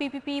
PPP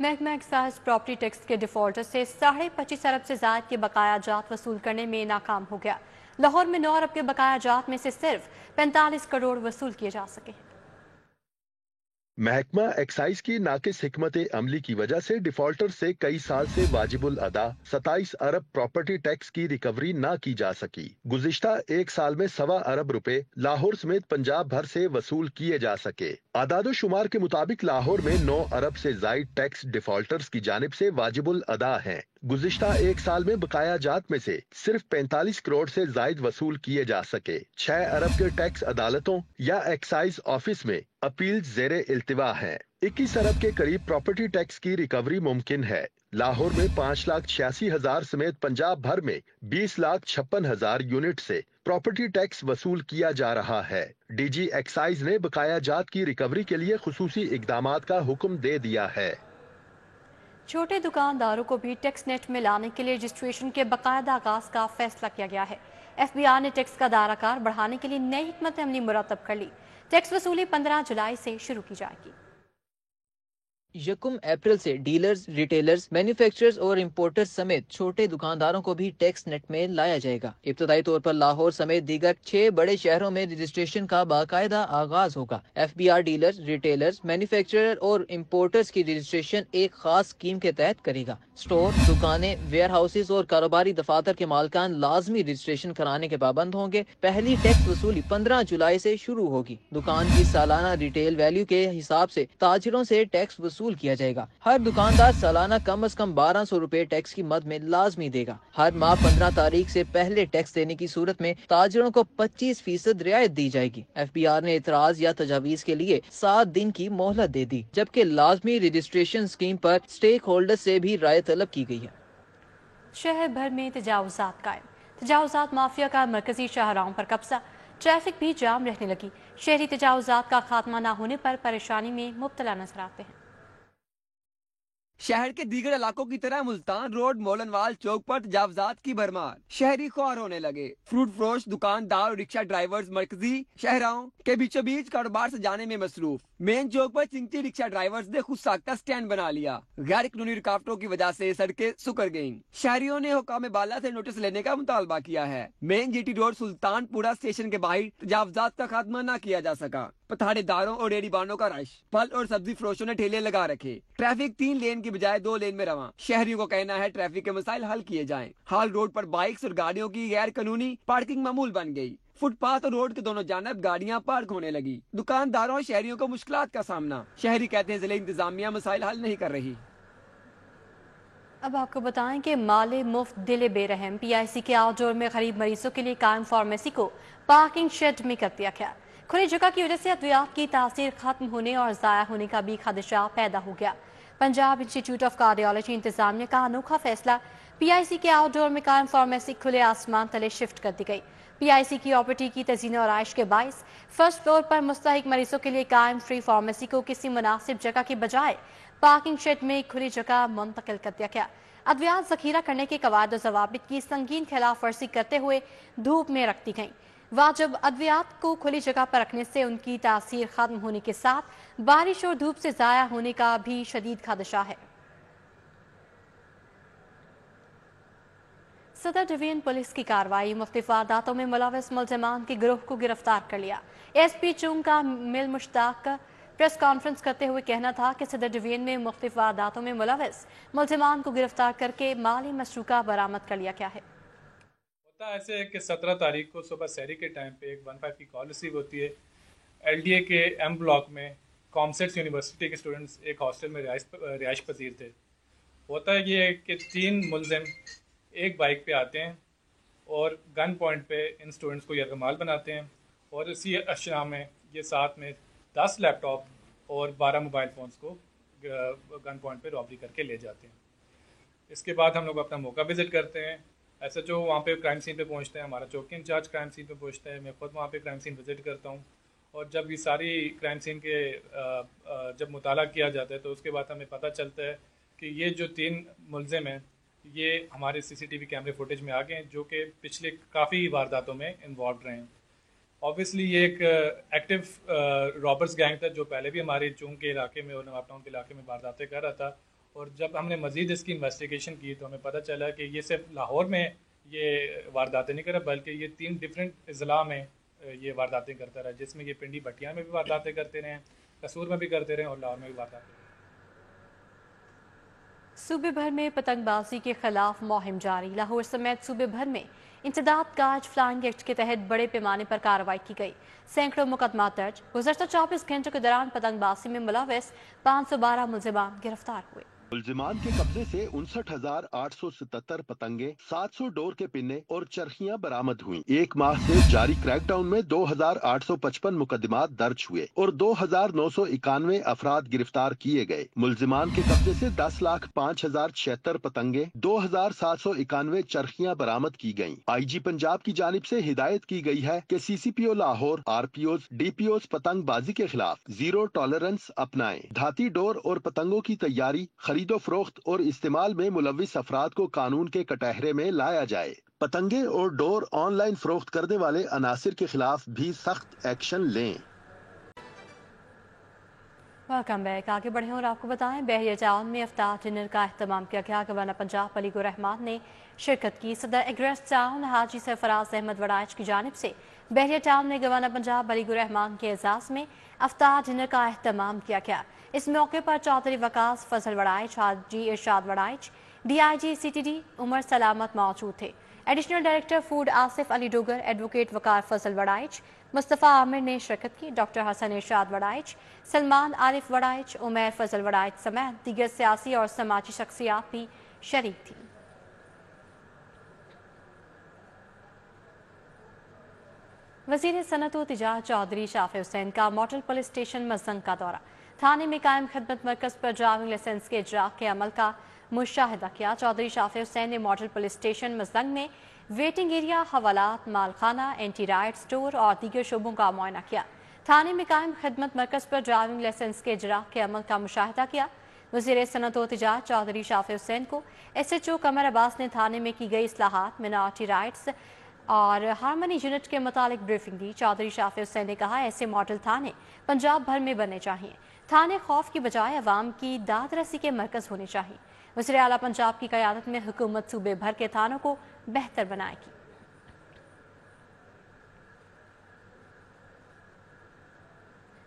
محکمہ excise property tax کے defaulter سے 25.5 ارب سے زائد کے بقایا جات وصول کرنے میں ناکام ہو گیا۔ لاہور میں 9 ارب کے بقایا جات میں سے صرف 45 کروڑ وصول کیے جا سکے۔ محکمہ ایکسائز کی ناقص حکمت عملی کی وجہ سے ڈیفالٹر سے کئی سال سے واجب الادا 27 ارب پراپرٹی ٹیکس کی ریکوری نہ کی جا سکی۔ گزشتہ ایک سال میں 1.25 ارب روپے لاہور سمیت پنجاب بھر سے وصول کیے جا سکے۔ اعداد و شمار کے مطابق لاہور میں 9 ارب سے زائد ٹیکس ڈیفالٹرز کی جانب سے واجب الادا ہیں۔ گزشتہ ایک سال میں بقایا جات میں سے صرف 45 کروڑ سے زائد وصول کیے جا سکے۔ 6 ارب کے ٹیکس عدالتوں یا ایکسائز آفس میں اپیل زیر التوا ہے۔ 21 ارب کے قریب پراپرٹی ٹیکس کی ریکوری ممکن ہے۔ لاہور میں 5,86,000 سمیت پنجاب بھر میں 20,56,000 یونٹ سے پراپرٹی ٹیکس وصول کیا جا رہا ہے۔ ڈی جی ایکسائز نے بقایا جات کی ریکوری کے لیے خصوصی اقدامات کا حکم دے دیا ہے۔ چھوٹے دکانداروں کو بھی ٹیکس نیٹ میں لانے کے لیے رجسٹریشن کے باقاعدہ آغاز کا فیصلہ کیا گیا ہے۔ ایف بی آر نے ٹیکس کا دائرہ کار بڑھانے کے لیے نئی حکمت عملی مرتب کر لی۔ ٹیکس وصولی 15 جولائی سے شروع کی جائے گی۔ 1 اپریل سے ڈیلرز، ریٹیلرز، مینوفیکچررز اور امپورٹرز سمیت چھوٹے دکانداروں کو بھی ٹیکس نیٹ میں لایا جائے گا۔ ابتدائی طور پر لاہور سمیت دیگر 6 بڑے شہروں میں رجسٹریشن کا باقاعدہ آغاز ہوگا۔ F B R dealers, retailers, manufacturer اور امپورٹرز کی رجسٹریشن ایک خاص اسکیم کے تحت کرے گا۔ سٹور، دکانیں، ویئر ہاؤسز اور کاروباری دفاتر کے مالکان لازمی رجسٹریشن کرانے کے پابند ہوں گے۔ پہلی ٹیکس وصولی 15 جولائی سے شروع ہوگی۔ دکان کی سالانہ ریٹیل ویلیو کے حساب سے تاجروں سے ٹیکس وصول کیا جائے گا۔ ہر دکاندار سالانہ کم از کم 1200 روپے ٹیکس کی مد میں لازمی دے گا۔ ہر ماہ 15 تاریخ سے پہلے ٹیکس دینے کی صورت میں تاجروں کو 25% رعایت دی جائے گی۔ ایف بی آر نے اعتراض یا تجاویز کے لیے 7 دن کی مہلت دے دی، جبکہ لازمی رجسٹریشن اسکیم پر اسٹیک ہولڈر سے بھی رائے طلب کی گئی ہے۔ شہر بھر میں تجاوزات قائم۔ تجاوزات مافیا کا مرکزی شاہراہوں پر قبضہ، ٹریفک بھی جام رہنے لگی۔ شہری تجاوزات کا خاتمہ نہ ہونے پر پریشانی میں مبتلا نظر آتے ہیں۔ شہر کے دیگر علاقوں کی طرح ملتان روڈ، مولنوال چوک پر تجاوزات کی بھرمار، شہری خوار ہونے لگے۔ فروٹ فروش، دکاندار اور رکشہ ڈرائیورز مرکزی شہراہوں کے بیچوں بیچ کاروبار سجانے میں مصروف۔ مین چوک پر چنگتی رکشہ ڈرائیورز نے خود ساختہ سٹینڈ بنا لیا۔ غیر قانونی رکاوٹوں کی وجہ سے سڑکیں سکڑ گئیں۔ شہریوں نے حکام بالا سے نوٹس لینے کا مطالبہ کیا ہے۔ مین جی ٹی روڈ سلطان پورہ اسٹیشن کے باہر تجاوزات کا خاتمہ نہ کیا جا سکا۔ پتھاڑے داروں اور ریڑھی بانوں کا رش، پھل اور سبزی فروشوں نے ٹھیلے لگا رکھے۔ ٹریفک 3 لین کی بجائے 2 لین میں رواں۔ شہریوں کو کہنا ہے ٹریفک کے مسائل حل کیے جائیں۔ ہال روڈ پر بائکس اور گاڑیوں کی غیر قانونی پارکنگ معمول بن گئی۔ فٹ پاتھ اور روڈ کے دونوں جانب گاڑیاں پارک ہونے لگی۔ دکانداروں اور شہریوں کو مشکلات کا سامنا۔ شہری کہتے ہیں ضلع انتظامیہ مسائل حل نہیں کر رہی۔ اب آپ کو بتائیں کہ مال مفت دل بے رحم پی آئی سی کے آؤٹ ڈور میں غریب مریضوں کے لیے قائم فارمیسی کو پارکنگ شیڈ میں کر دیا گیا۔ کھلی جگہ کی وجہ سے ادویات کی تاثیر ختم ہونے اور ضائع ہونے کا بھی خدشہ پیدا ہو گیا۔ پنجاب انسٹیٹیوٹ آف کارڈیالوجی انتظامیہ کا انوکھا فیصلہ، پی آئی سی کے آؤٹ ڈور میں قائم فارمیسی کھلے آسمان تلے شفٹ کر دی گئی۔ پی آئی سی کی او پی ٹی کی تزئین و آرائش کے باعث فرسٹ فلور پر مستحق مریضوں کے لیے قائم فری فارمیسی کو کسی مناسب جگہ کی بجائے پارکنگ شیڈ میں کھلی جگہ منتقل کر دیا گیا۔ ادویات ذخیرہ کرنے کے قواعد و ضوابط کی سنگین خلاف ورزی کرتے ہوئے دھوپ میں رکھ دی گئیں۔ واجب ادویات کو کھلی جگہ پر رکھنے سے ان کی تاثیر ختم ہونے کے ساتھ بارش اور دھوپ سے ضائع ہونے کا بھی شدید خدشہ ہے۔ صدر ڈویژن پولیس کی کارروائی، مختلف وارداتوں میں ملوث ملزمان کے گروہ کو گرفتار کر لیا۔ ایس پی چونگ کا مل مشتاق کا پریس کانفرنس کرتے ہوئے کہنا تھا کہ صدر ڈویژن میں مختلف وارداتوں میں ملوث ملزمان کو گرفتار کر کے مالی مسروقہ برآمد کر لیا گیا ہے۔ ہوتا ایسے ہے کہ 17 تاریخ کو صبح سحری کے ٹائم پہ ایک 15 کی کال ریسیو ہوتی ہے۔ ایل ڈی اے کے ایم بلاک میں کامسیٹس یونیورسٹی کے اسٹوڈنٹس ایک ہاسٹل میں رہائش پذیر تھے۔ ہوتا یہ ہے کہ 3 ملزم ایک بائک پہ آتے ہیں اور گن پوائنٹ پہ ان اسٹوڈنٹس کو یرغمال بناتے ہیں، اور اسی اشیاء میں یہ ساتھ میں 10 لیپ ٹاپ اور 12 موبائل فونس کو گن پوائنٹ پہ رابری کر کے لے جاتے ہیں۔ اس کے بعد ہم لوگ اپنا موقع وزٹ کرتے ہیں۔ ایسا جو وہاں پہ کرائم سین پہ پہنچتے ہیں، ہمارا چوکی انچارج کرائم سین پہ پہنچتا ہے، میں خود وہاں پہ کرائم سین وزٹ کرتا ہوں، اور جب یہ ساری کرائم سین کے جب مطالعہ کیا جاتا ہے تو اس کے بعد ہمیں پتہ چلتا ہے کہ یہ جو 3 ملزم ہیں یہ ہمارے سی سی ٹی وی کیمرے فوٹیج میں آ گئے ہیں، جو کہ پچھلے کافی وارداتوں میں انوالوڈ رہے ہیں۔ اوبیسلی یہ ایک ایکٹیو رابرز گینگ تھا جو پہلے بھی ہمارے چونگ کے علاقے میں اور نواب ٹاؤن کے علاقے میں وارداتیں کر رہا تھا، اور جب ہم نے مزید اس کی انویسٹیگیشن کی تو ہمیں پتہ چلا کہ یہ صرف لاہور میں یہ وارداتیں نہیں کر رہا بلکہ یہ 3 ڈفرینٹ اضلاع میں یہ وارداتیں کرتا رہا، جس میں یہ پنڈی بٹیاں میں بھی وارداتیں کرتے رہے ہیں، قصور میں بھی کرتے رہے اور لاہور میں بھی وارداتیں۔ صوبے بھر میں پتنگ بازی کے خلاف مہم جاری، لاہور سمیت صوبے بھر میں انسداد کاج فلائنگ ایکٹ کے تحت بڑے پیمانے پر کارروائی کی گئی، سینکڑوں مقدمات درج، گزشتہ 24 گھنٹوں کے دوران پتنگ بازی میں ملوث 512 ملزمان گرفتار ہوئے۔ ملزمان کے قبضے سے 59,877 پتنگیں، 700 ڈور کے پنے اور چرخیاں برآمد ہوئیں۔ ایک ماہ سے جاری کریک ڈاؤن میں 2,855 مقدمات درج ہوئے اور 2,991 افراد گرفتار کیے گئے۔ ملزمان کے قبضے سے 10,05,076 پتنگیں، 2,791 چرخیاں برآمد کی گئیں۔ آئی جی پنجاب کی جانب سے ہدایت کی گئی ہے کہ C C P O Lahore, R P Os, D P Os پتنگ بازی کے خلاف زیرو ٹالرنس اپنائیں۔ دھاتی ڈور اور پتنگوں کی تیاری، خرید و فروخت اور استعمال میں ملوث افراد کو قانون کے کٹہرے میں لایا جائے۔ پتنگیں اور ڈور آن لائن فروخت کرنے والے عناصر کے خلاف بھی سخت ایکشن لیں۔ ویلکم بیک، آگے بڑھیں اور آپ کو بتائیں بحریہ ٹاؤن میں افطار ڈنر کا اہتمام کیا گیا۔ گورنر پنجاب علی الرحمان نے شرکت کی۔ صدر ایگریس ٹاؤن حاجی سرفراز احمد وڑائچ کی جانب سے بحریہ ٹاؤن میں گورنر پنجاب علی الرحمان کے اعزاز میں افطار ڈنر کا اہتمام کیا گیا۔ اس موقع پر چودھری وقاص Fazal Warraich, Haji Irshad Warraich, D I G C T D Umar Salamat موجود تھے۔ Additional director food Asif Ali Dogar, advocate Waqar Fazal Warraich, Mustafa Amir نے شرکت کی۔ ڈاکٹر حسن ارشاد وڑائچ، سلمان عارف وڑائچ، عمیر فضل وڑائچ سمیت دیگر سیاسی اور سماجی شخصیات بھی شریک تھیں۔ وزیر صنعت و تجارت چودھری شافع حسین کا ماڈل پولیس اسٹیشن مزنگ کا دورہ، تھانے میں قائم خدمت مرکز پر ڈرائیونگ لائسنس کے اجرا کے عمل کا مشاہدہ کیا۔ چودھری شافع حسین نے ماڈل پولیس اسٹیشن مزنگ میں ویٹنگ ایریا، حوالات، مال خانہ، اینٹی رائٹ سٹور اور دیگر شعبوں کا معائنہ کیا۔ تھانے میں قائم خدمت مرکز پر ڈرائیونگ لائسنس کے اجرا کے عمل کا مشاہدہ کیا۔ وزیر صنعت و تجارت چودھری شافع حسین کو ایس ایچ او قمر عباس نے تھانے میں کی گئی اصلاحات، منارٹی رائٹس اور ہارمنی یونٹ کے متعلق بریفنگ دی۔ چودھری شافع حسین نے کہا ایسے ماڈل تھانے پنجاب بھر میں بننے چاہیے۔ تھانے خوف کی بجائے عوام کی داد رسی کے مرکز ہونے چاہیے۔ وزیر اعلیٰ پنجاب کی قیادت میں حکومت صوبے بھر کے تھانوں کو بہتر بنائے گی۔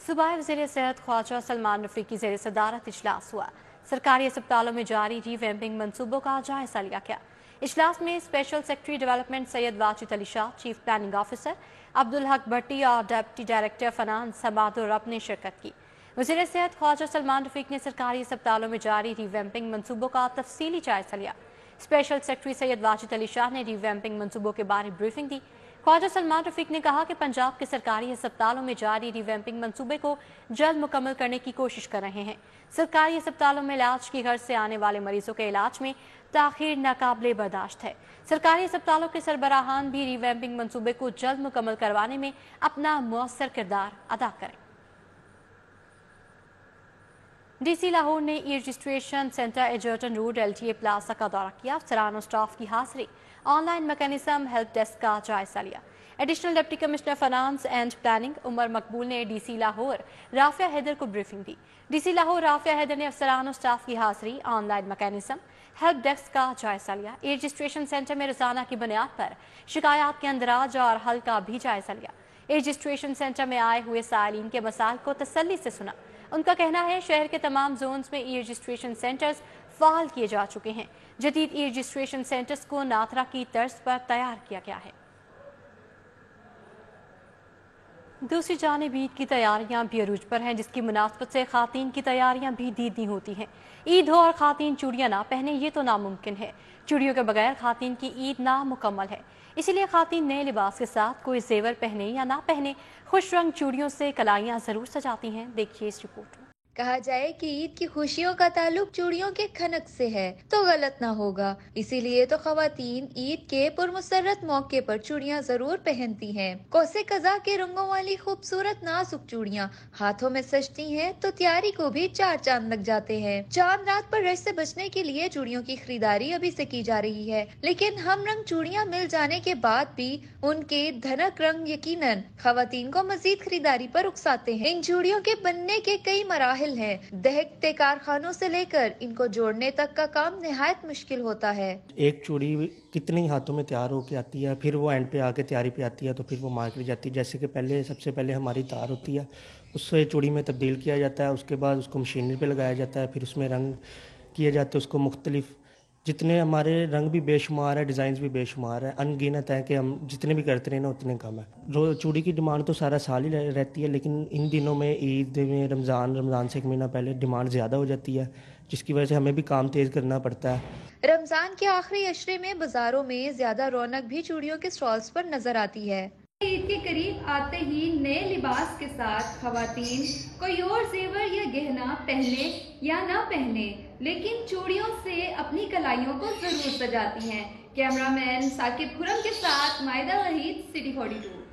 صوبائی وزیر صحت خواجہ سلمان رفیقی زیر صدارت اجلاس ہوا۔ سرکاری اسپتالوں میں جاری ری ویمپنگ منصوبوں کا جائزہ لیا گیا۔ اجلاس میں اسپیشل سیکرٹری ڈیولپمنٹ سید Wajid Ali Shah, chief planning officer Abdul Haq بھٹی اور ڈپٹی ڈائریکٹر فنانس حماد الرب نے شرکت کی۔ وزیر صحت خواجہ سلمان رفیق نے سرکاری اسپتالوں میں جاری ری ویمپنگ منصوبوں کا تفصیلی جائزہ لیا۔ اسپیشل سیکرٹری سید واجد علی شاہ نے ری ویمپنگ منصوبوں کے بارے بریفنگ دی۔ خواجہ سلمان رفیق نے کہا کہ پنجاب کے سرکاری اسپتالوں میں جاری ری ویمپنگ منصوبے کو جلد مکمل کرنے کی کوشش کر رہے ہیں۔ سرکاری اسپتالوں میں علاج کی غرض سے آنے والے مریضوں کے علاج میں تاخیر ناقابل برداشت ہے۔ سرکاری اسپتالوں کے سربراہان بھی ری ویمپنگ منصوبے کو جلد مکمل کروانے میں اپنا مؤثر کردار ادا کریں۔ ڈی سی لاہور نے E registration centre Egerton road L T A plaza کا دورہ کیا۔ افسران اور سٹاف کی حاضری، online mechanism, help desk کا جائزہ لیا۔ Additional deputy commissioner finance and planning Umar Maqbool نے ڈی سی لاہور رافعہ حیدر کو بریفنگ دی۔ ڈی سی لاہور رافعہ حیدر نے افسران اور سٹاف کی حاضری، online mechanism, help desk کا جائزہ لیا۔ ای رجسٹریشن سینٹر میں روزانہ کی بنیاد پر شکایات کے اندراج اور حل کا بھی جائزہ لیا۔ ای رجسٹریشن سینٹر میں آئے ہوئے سائلین کے مسائل کو تسلی سے سنا۔ ان کا کہنا ہے شہر کے تمام زونز میں ای رجسٹریشن سینٹرز فعال کیے جا چکے ہیں۔ جدید ای رجسٹریشن سینٹرز کو ناترا کی طرز پر تیار کیا گیا ہے۔ دوسری جانب عید کی تیاریاں بھی عروج پر ہیں، جس کی مناسبت سے خواتین کی تیاریاں بھی دیدنی ہوتی ہیں۔ عید ہو اور خواتین چوڑیاں نہ پہنے یہ تو ناممکن ہے۔ چوڑیوں کے بغیر خواتین کی عید نامکمل ہے۔ اسی لیے خواتین نئے لباس کے ساتھ کوئی زیور پہنے یا نہ پہنے خوش رنگ چوڑیوں سے کلائیاں ضرور سجاتی ہیں۔ دیکھیے اس رپورٹ میں۔ کہا جائے کہ عید کی خوشیوں کا تعلق چوڑیوں کے کھنک سے ہے تو غلط نہ ہوگا۔ اسی لیے تو خواتین عید کے پرمسرت موقع پر چوڑیاں ضرور پہنتی ہیں۔ کوسے قزح کے رنگوں والی خوبصورت نازک چوڑیاں ہاتھوں میں سجتی ہیں تو تیاری کو بھی چار چاند لگ جاتے ہیں۔ چاند رات پر رش سے بچنے کے لیے چوڑیوں کی خریداری ابھی سے کی جا رہی ہے، لیکن ہم رنگ چوڑیاں مل جانے کے بعد بھی ان کے دھنک رنگ یقیناً خواتین کو مزید خریداری پر اکساتے ہیں۔ ان چوڑیوں کے بننے کے کئی مراحل مراحل ہیں. دہکتے کارخانوں سے لے کر ان کو جوڑنے تک کا کام نہایت مشکل ہوتا ہے. ایک چوڑی کتنے ہاتھوں میں تیار ہو کے آتی ہے، پھر وہ اینڈ پہ آ کے تیاری پہ آتی ہے تو پھر وہ مارکیٹ جاتی ہے. جیسے کہ سب سے پہلے ہماری تار ہوتی ہے، اس سے چوڑی میں تبدیل کیا جاتا ہے. اس کے بعد اس کو مشینری پہ لگایا جاتا ہے، پھر اس میں رنگ کیے جاتے ہیں. اس کو مختلف جتنے ہمارے رنگ بھی بے شمار ہے، ڈیزائنز بھی بے شمار ہے، ان گنت ہے کہ ہم جتنے بھی کرتے رہے نا اتنے کم ہے. چوڑی کی ڈیمانڈ تو سارا سال ہی رہتی ہے، لیکن ان دنوں میں عید میں رمضان سے ایک مہینہ پہلے ڈیمانڈ زیادہ ہو جاتی ہے، جس کی وجہ سے ہمیں بھی کام تیز کرنا پڑتا ہے. رمضان کے آخری عشرے میں بازاروں میں زیادہ رونق بھی چوڑیوں کے سٹالز پر نظر آتی ہے. عید کے قریب آتے ہی نئے لباس کے ساتھ خواتین کوئی اور زیور یا گہنا پہنے یا نہ پہنے، لیکن چوڑیوں سے اپنی کلائیوں کو ضرور سجاتی ہیں. کیمرہ مین ثاقب خرم کے ساتھ مائدہ وحید، سٹی 42.